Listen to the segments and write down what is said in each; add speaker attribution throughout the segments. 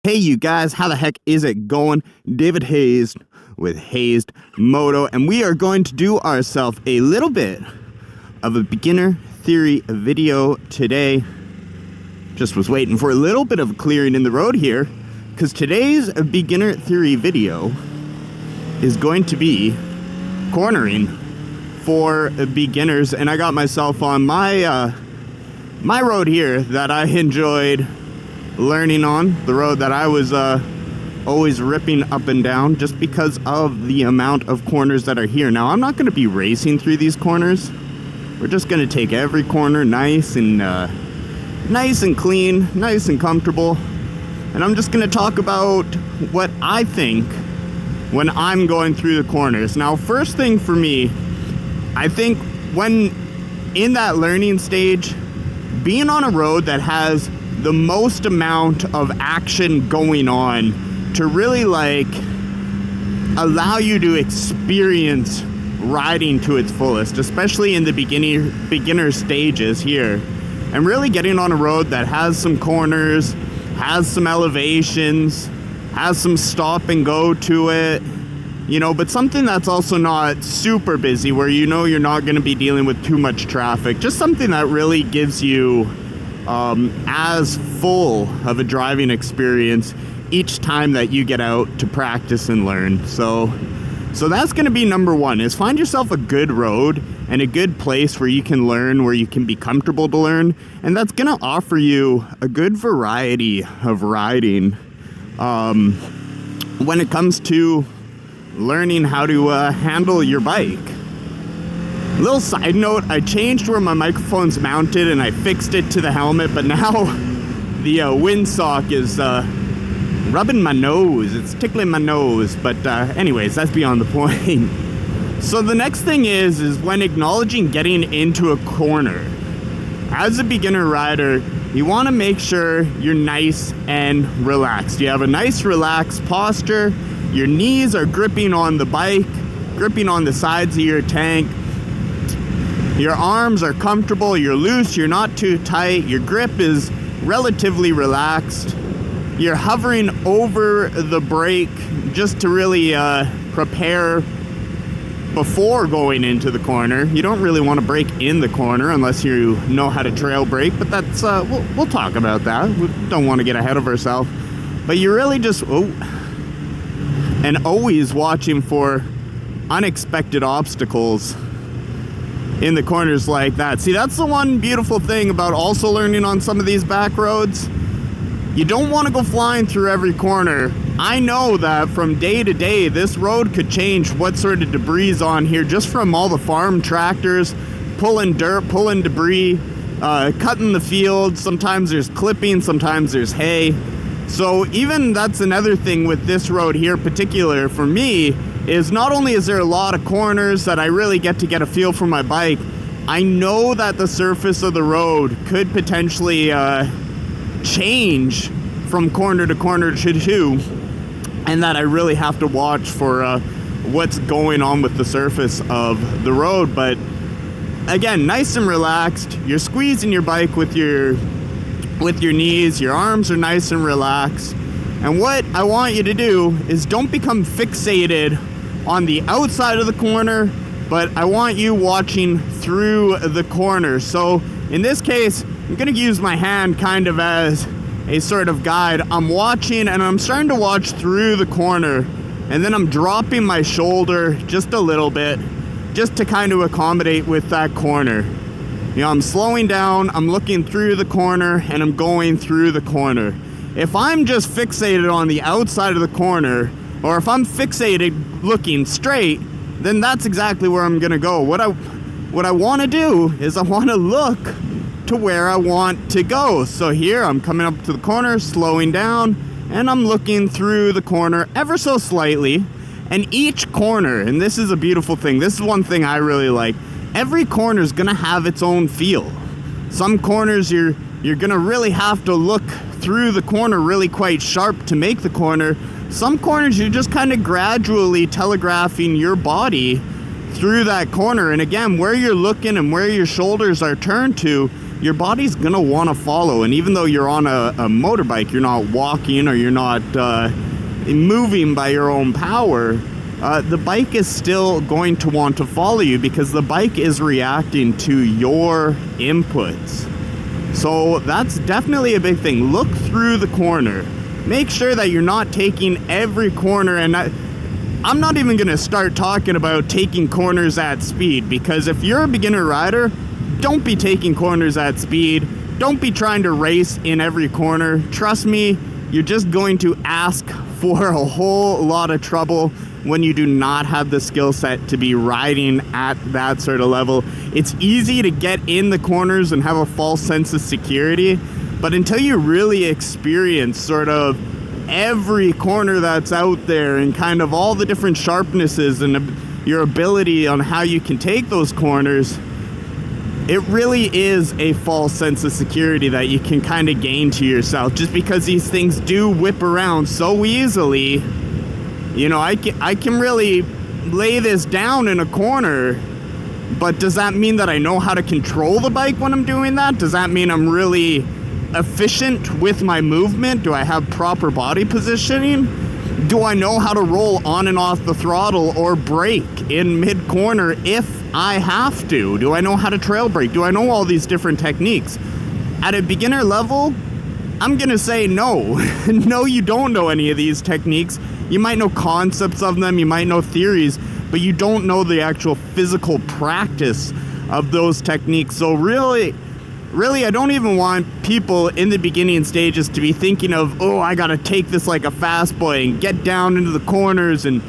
Speaker 1: Hey you guys, how the heck is it going? David Hayes with Hazed Moto, and we are going to do ourselves a little bit of a beginner theory video today. Just was waiting for a little bit of clearing in the road here, because today's beginner theory video is going to be cornering for beginners, and I got myself on my road here that I enjoyed learning on, the road that I was always ripping up and down just because of the amount of corners that are here. Now, I'm not going to be racing through these corners. We're just going to take every corner nice and clean, nice and comfortable. And I'm just going to talk about what I think when I'm going through the corners. Now, first thing for me, I think when in that learning stage, being on a road that has the most amount of action going on to really allow you to experience riding to its fullest, especially in the beginner stages here, and really getting on a road that has some corners, has some elevations, has some stop and go to it, but something that's also not super busy where you're not going to be dealing with too much traffic. Just something that really gives you as full of a driving experience each time that you get out to practice and learn. So that's going to be number one, is find yourself a good road and a good place where you can learn, where you can be comfortable to learn, and that's going to offer you a good variety of riding when it comes to learning how to handle your bike. Little side note, I changed where my microphone's mounted and I fixed it to the helmet, but now the windsock is rubbing my nose. It's tickling my nose, but anyways, that's beyond the point. So the next thing is when acknowledging getting into a corner. As a beginner rider, you want to make sure you're nice and relaxed. You have a nice relaxed posture. Your knees are gripping on the bike, gripping on the sides of your tank. Your arms are comfortable, you're loose, you're not too tight, your grip is relatively relaxed. You're hovering over the brake just to really prepare before going into the corner. You don't really want to brake in the corner unless you know how to trail brake, but that's we'll talk about that. We don't want to get ahead of ourselves. But you're really just and always watching for unexpected obstacles in the corners like that. See, that's the one beautiful thing about also learning on some of these back roads. You don't want to go flying through every corner. I know that from day to day, this road could change what sort of debris is on here just from all the farm tractors pulling dirt, pulling debris, cutting the field. Sometimes there's clipping, sometimes there's hay. So even that's another thing with this road here, particular for me, is not only is there a lot of corners that I really get a feel for my bike, I know that the surface of the road could potentially change from corner to corner to two, and that I really have to watch for what's going on with the surface of the road. But again, nice and relaxed. You're squeezing your bike with your knees, your arms are nice and relaxed. And what I want you to do is don't become fixated on the outside of the corner, but I want you watching through the corner. So in this case, I'm going to use my hand kind of as a sort of guide. I'm watching and I'm starting to watch through the corner, and then I'm dropping my shoulder just a little bit just to kind of accommodate with that corner. I'm slowing down, I'm looking through the corner, and I'm going through the corner. If I'm just fixated on the outside of the corner, or if I'm fixated looking straight, then that's exactly where I'm gonna go. What I want to do is I want to look to where I want to go. So here I'm coming up to the corner, slowing down, and I'm looking through the corner ever so slightly. And each corner, and this is a beautiful thing, this is one thing I really like, every corner is gonna have its own feel. Some corners you're gonna really have to look through the corner really quite sharp to make the corner. Some corners you're just kind of gradually telegraphing your body through that corner. And again, where you're looking and where your shoulders are turned to your body's gonna want to follow. And even though you're on a motorbike, you're not walking or you're not moving by your own power, the bike is still going to want to follow you because the bike is reacting to your inputs. So that's definitely a big thing. Look through the corner. Make sure that you're not taking every corner. And I'm not even going to start talking about taking corners at speed, because if you're a beginner rider, don't be taking corners at speed. Don't be trying to race in every corner. Trust me, you're just going to ask for a whole lot of trouble when you do not have the skill set to be riding at that sort of level. It's easy to get in the corners and have a false sense of security, but until you really experience sort of every corner that's out there and kind of all the different sharpnesses and your ability on how you can take those corners, it really is a false sense of security that you can kind of gain to yourself, just because these things do whip around so easily. You know, I can really lay this down in a corner, but does that mean that I know how to control the bike when I'm doing that? Does that mean I'm really efficient with my movement? Do I have proper body positioning? Do I know how to roll on and off the throttle or brake in mid-corner if I have to? Do I know how to trail brake? Do I know all these different techniques? At a beginner level, I'm gonna say no. No, you don't know any of these techniques. You might know concepts of them, you might know theories, but you don't know the actual physical practice of those techniques. So really, I don't even want people in the beginning stages to be thinking of, oh, I gotta take this like a fast boy and get down into the corners and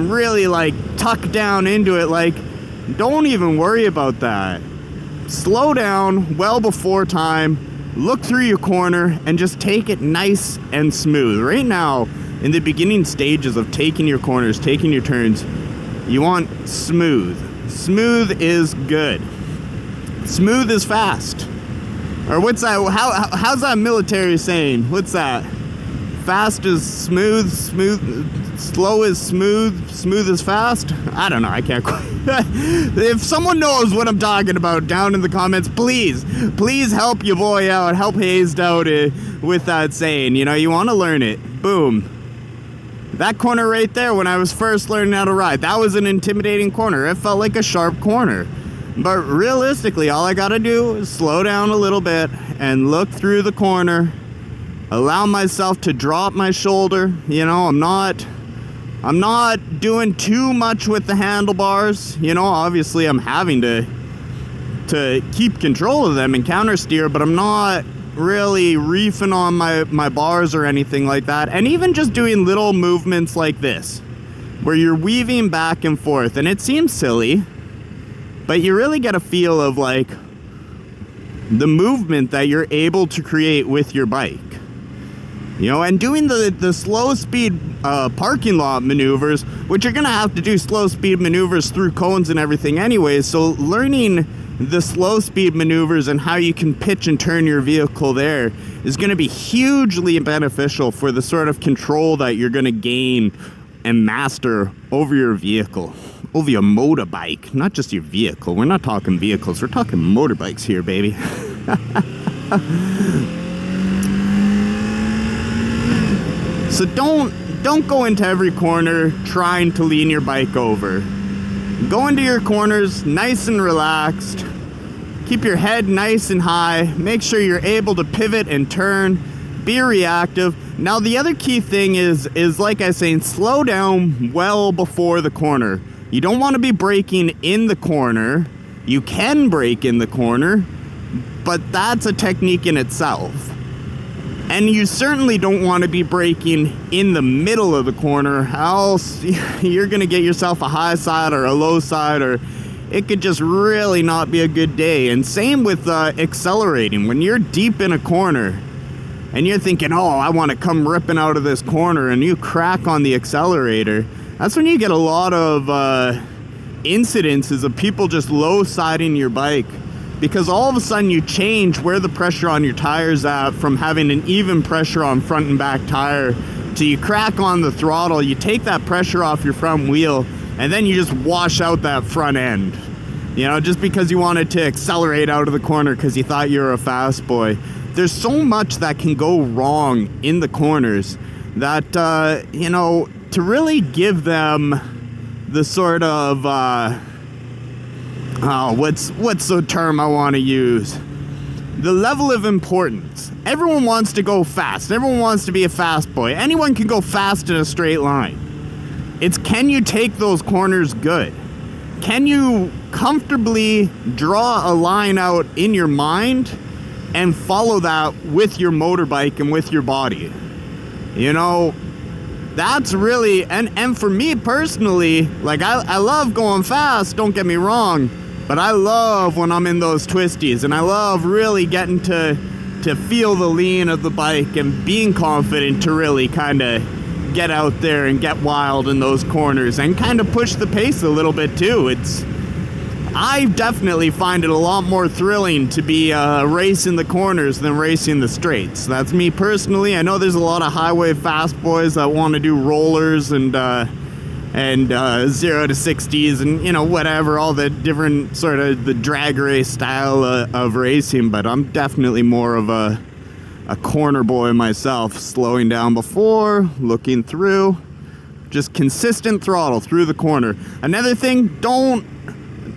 Speaker 1: really like tuck down into it. Like, don't even worry about that. Slow down well before time, look through your corner, and just take it nice and smooth. Right now, in the beginning stages of taking your corners, taking your turns, you want smooth. Smooth is good. Smooth is fast. Or what's that? How's that military saying? What's that? Fast is smooth, slow is smooth, smooth is fast? I don't know, I can't quite. If someone knows what I'm talking about, down in the comments, please help your boy out, help Hazed out with that saying. You know, you want to learn it. Boom. That corner right there, when I was first learning how to ride, that was an intimidating corner. It felt like a sharp corner. But realistically, all I gotta do is slow down a little bit and look through the corner, allow myself to drop my shoulder. You know, I'm not doing too much with the handlebars. You know, obviously I'm having to keep control of them and counter steer, but I'm not really reefing on my bars or anything like that. And even just doing little movements like this, where you're weaving back and forth, and it seems silly, but you really get a feel of like the movement that you're able to create with your bike. You know, and doing the slow speed parking lot maneuvers, which you're gonna have to do slow speed maneuvers through cones and everything anyways. So learning the slow speed maneuvers and how you can pitch and turn your vehicle there is gonna be hugely beneficial for the sort of control that you're gonna gain and master over your vehicle, over your motorbike, not just your vehicle. We're not talking vehicles, we're talking motorbikes here, baby. So don't go into every corner trying to lean your bike over. Go into your corners nice and relaxed. Keep your head nice and high. Make sure you're able to pivot and turn. Be reactive. Now the other key thing is like I was saying, slow down well before the corner. You don't want to be braking in the corner. You can brake in the corner, but that's a technique in itself. And you certainly don't want to be braking in the middle of the corner, else you're going to get yourself a high side or a low side, or it could just really not be a good day. And same with accelerating. When you're deep in a corner and you're thinking, oh, I want to come ripping out of this corner, and you crack on the accelerator, that's when you get a lot of incidences of people just low siding your bike. Because all of a sudden you change where the pressure on your tire's at from having an even pressure on front and back tire to you crack on the throttle, you take that pressure off your front wheel, and then you just wash out that front end. You know, just because you wanted to accelerate out of the corner because you thought you were a fast boy. There's so much that can go wrong in the corners that, you know, to really give them the sort of, what's the term I want to use? The level of importance. Everyone wants to go fast. Everyone wants to be a fast boy. Anyone can go fast in a straight line. It's, can you take those corners good? Can you comfortably draw a line out in your mind and follow that with your motorbike and with your body? You know, that's really, and for me personally, like I love going fast, don't get me wrong, but I love when I'm in those twisties, and I love really getting to feel the lean of the bike and being confident to really kind of get out there and get wild in those corners and kind of push the pace a little bit too. I definitely find it a lot more thrilling to be racing the corners than racing the straights. That's me personally. I know there's a lot of highway fast boys that want to do rollers and 0 to 60s and, you know, whatever, all the different sort of the drag race style of racing, but I'm definitely more of a corner boy myself, slowing down before, looking through, just consistent throttle through the corner. Another thing,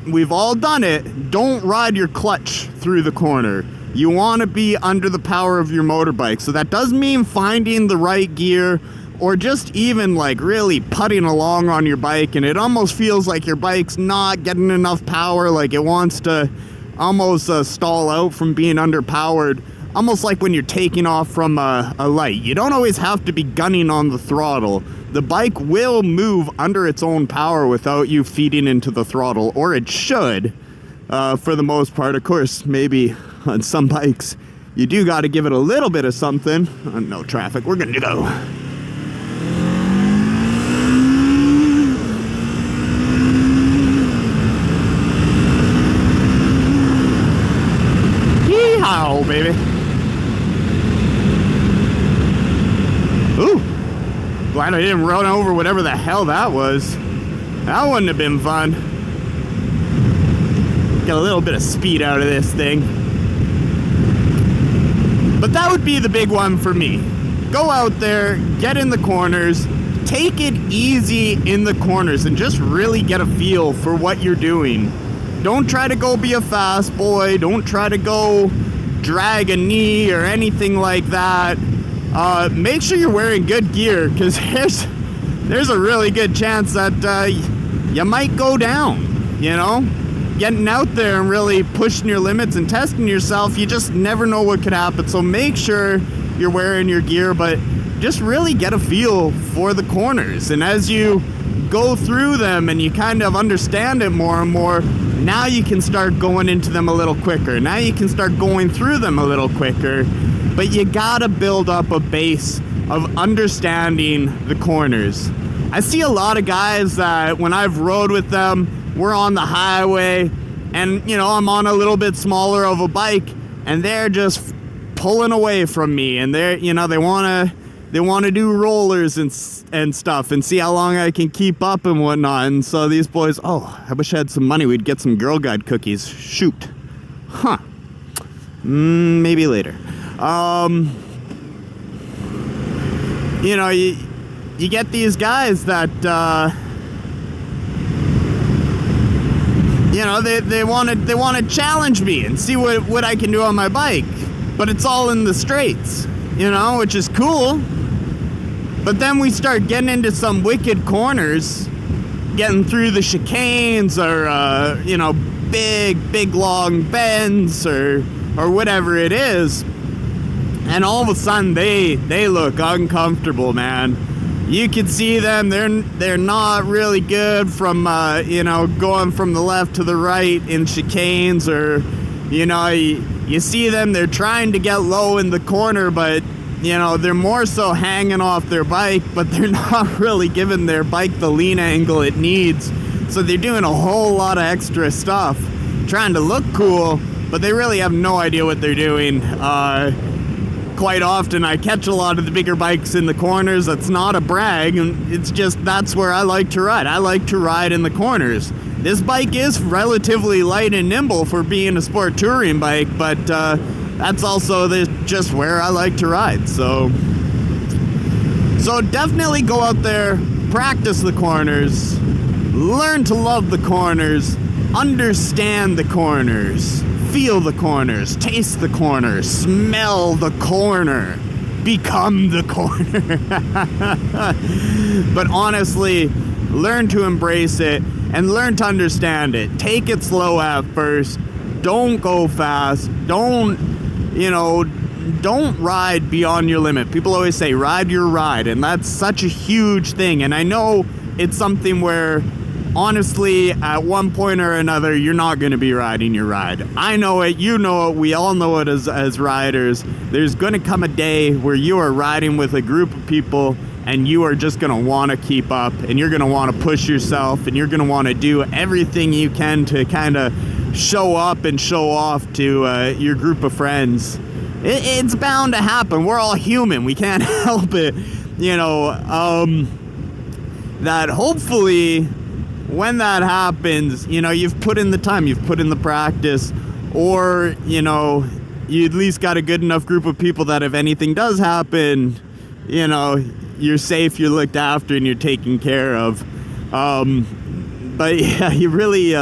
Speaker 1: we've all done it, don't ride your clutch through the corner. You want to be under the power of your motorbike. So that does mean finding the right gear, or just even like really putting along on your bike, and it almost feels like your bike's not getting enough power, like it wants to almost stall out from being underpowered. Almost like when you're taking off from a light. You don't always have to be gunning on the throttle. The bike will move under its own power without you feeding into the throttle, or it should, for the most part. Of course, maybe on some bikes, you do got to give it a little bit of something. No traffic, we're good to go. Yeehaw, baby. Ooh, glad I didn't run over whatever the hell that was. That wouldn't have been fun. Get a little bit of speed out of this thing. But that would be the big one for me. Go out there, get in the corners, take it easy in the corners, and just really get a feel for what you're doing. Don't try to go be a fast boy. Don't try to go drag a knee or anything like that. Make sure you're wearing good gear, because there's a really good chance that you might go down, you know? Getting out there and really pushing your limits and testing yourself, you just never know what could happen. So make sure you're wearing your gear, but just really get a feel for the corners. And as you go through them and you kind of understand it more and more, now you can start going into them a little quicker. Now you can start going through them a little quicker. But you gotta build up a base of understanding the corners. I see a lot of guys that when I've rode with them, we're on the highway, and you know, I'm on a little bit smaller of a bike, and they're just pulling away from me, and they're, you know, they wanna do rollers and stuff and see how long I can keep up and whatnot. And so these boys, oh, I wish I had some money, we'd get some Girl Guide cookies. Shoot. Huh. Maybe later. You know, you get these guys that, you know, they want to challenge me and see what I can do on my bike, but it's all in the straights, you know, which is cool. But then we start getting into some wicked corners, getting through the chicanes, or you know, big long bends, or whatever it is. And all of a sudden, they look uncomfortable, man. You can see them, they're not really good from, you know, going from the left to the right in chicanes, or, you know, you see them, they're trying to get low in the corner, but, you know, they're more so hanging off their bike, but they're not really giving their bike the lean angle it needs. So they're doing a whole lot of extra stuff, trying to look cool, but they really have no idea what they're doing. Quite often I catch a lot of the bigger bikes in the corners. That's not a brag, and it's just, that's where I like to ride. I like to ride in the corners. this bike is relatively light and nimble for being a sport touring bike, but that's also just where I like to ride. So definitely go out there, practice the corners, learn to love the corners, understand the corners, feel the corners, taste the corners, smell the corner, become the corner. But honestly, learn to embrace it and learn to understand it. Take it slow at first. Don't go fast. Don't ride beyond your limit. People always say ride your ride, and that's such a huge thing. And I know it's something where honestly, at one point or another, you're not going to be riding your ride. I know it, you know it, we all know it as riders. There's going to come a day where you are riding with a group of people and you are just going to want to keep up, and you're going to want to push yourself, and you're going to want to do everything you can to kind of show up and show off to your group of friends. It's bound to happen. We're all human. We can't help it. That hopefully when that happens, you've put in the time, you've put in the practice, or, you at least got a good enough group of people that if anything does happen, you're safe, you're looked after, and you're taken care of. But yeah, you really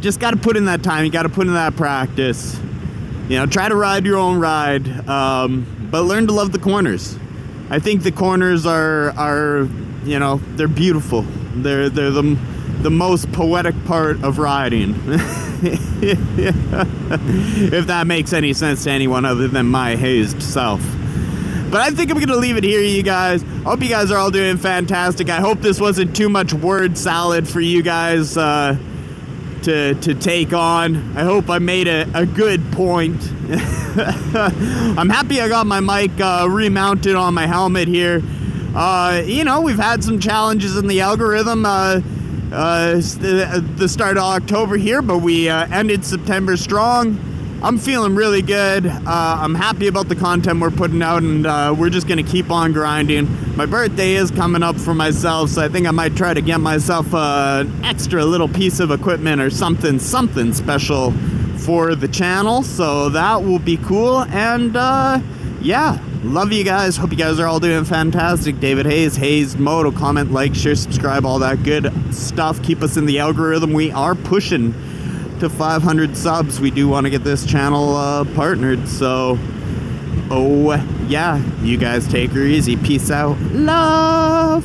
Speaker 1: just got to put in that time, you got to put in that practice. Try to ride your own ride, but learn to love the corners. I think the corners are they're beautiful. They're the most poetic part of riding. If that makes any sense to anyone other than my hazed self. But I think I'm going to leave it here, you guys. I hope you guys are all doing fantastic. I hope this wasn't too much word salad for you guys to take on. I hope I made a good point. I'm happy I got my mic remounted on my helmet here. We've had some challenges in the algorithm the start of October here, but we ended September strong. I'm feeling really good. I'm happy about the content we're putting out, and we're just going to keep on grinding. My birthday is coming up for myself, so I think I might try to get myself an extra little piece of equipment or something special for the channel, so that will be cool. And yeah, love you guys. Hope you guys are all doing fantastic. David Hayes Moto. Comment, like, share, subscribe, all that good stuff. Keep us in the algorithm. We are pushing to 500 subs. We do want to get this channel partnered, so yeah, you guys take her easy. Peace out. Love.